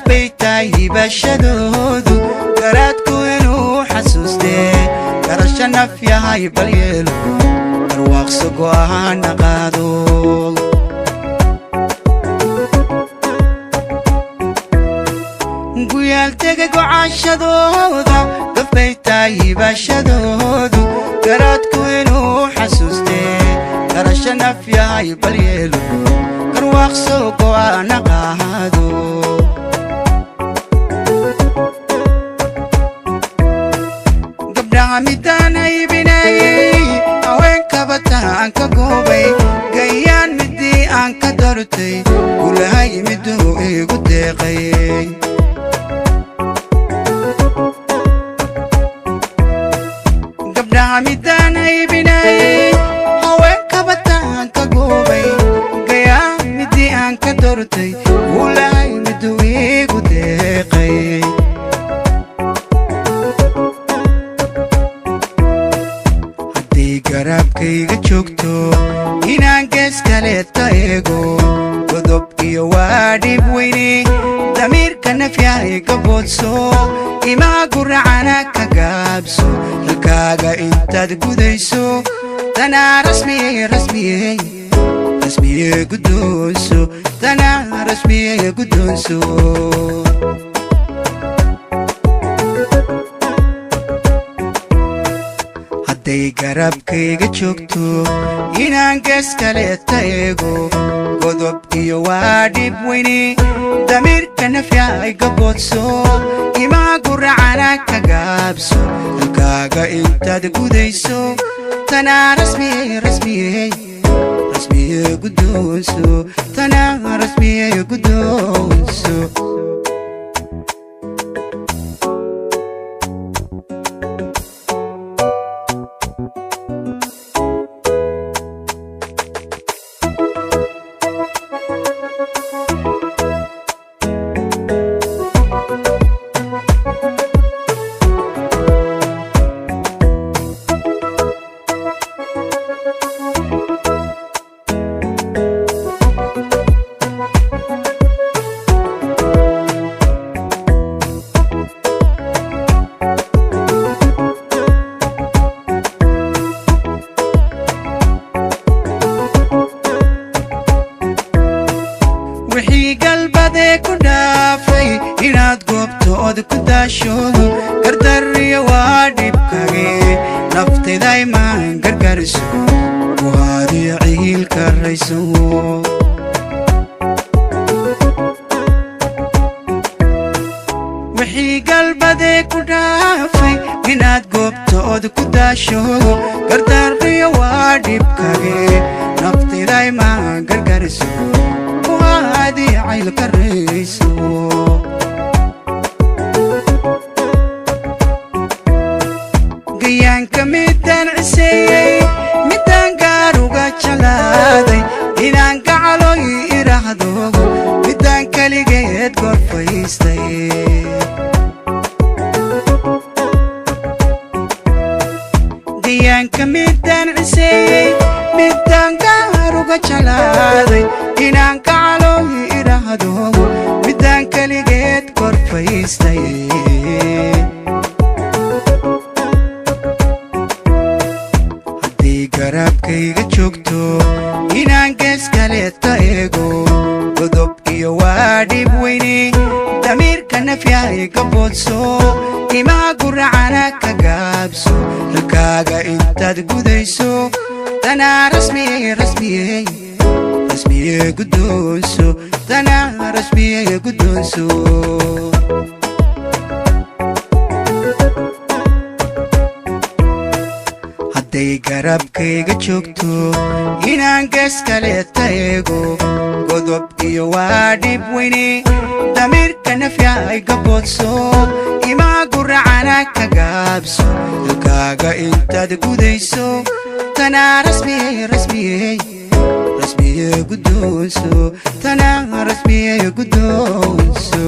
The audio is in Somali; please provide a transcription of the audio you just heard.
قبيتاي بشدودو قراتكو إنو حسوستي قرشنا فيها يباليلو أرواق سقوها نقادو قويال تقاقو عاشدودا قبيتاي بشدودو قراتكو إنو حسوستي قرشنا فيها يباليلو أرواق سقوها نقادو midaan ay binayay haweenka bataan ka goobay gayaan midii aan ka doortay gulahay miduu igu deeqay gabdhaha midaan ay binayay haweenka bataan ka goobay gayaan midii aan ka doortay gulahay miduu igu deeqay garabkayga joogto inaan gees kale taego godob iyo waa dhib weyne damiirka nafyahay ka boodso imaa guracana ka gaabso halkaaga intaad gudayso tanaa rasmiye guddoonso tanaa rasmiye guddoonso garabkayga joogto inaan gees kale taego godob iyo waa dhib weyne damiirka nafyahay ka boodso imaa guracana ka gaabso halkaaga intaad gudayso tanaa rasmiye guddoonso tanaa rasmiye guddoonso inaad goobtooda ku daashoodo gardariyo waa dhibkage naftayday maan gargariso waadiyo ciilka rayso wixii galbadee ku dhaafay inaad goobtooda ku daashoodo gardariyo waa dhibkage naftayday maan gargariso waadiyo ciilka rayso gayaanka midaan ciseeyey midaan gaaruga jalaaday inaan gacaloy iraahdo midaan kaligeed gorfaystay gayaanka midaan ciseeyey midaan gaaruga jalaaday inaan gacaloy iraahdo midaan kaligeed gorfaystay garabkayga joogto inaan gees kale taego godob iyo waa dhib weyne damiirka nafyahay ka boodso imaa guracana ka gaabso halkaaga intaad gudayso tanaa rasmiye guddoonso tanaa rasmiye guddoonso garabkayga joogto inaan gees kale taego godob iyo waa dhib weyne damiirka nafyahay ka boodso imaa guracana ka gaabso halkaaga intaad gudayso tanaa rasmiye guddoonso tanaa rasmiye guddoonso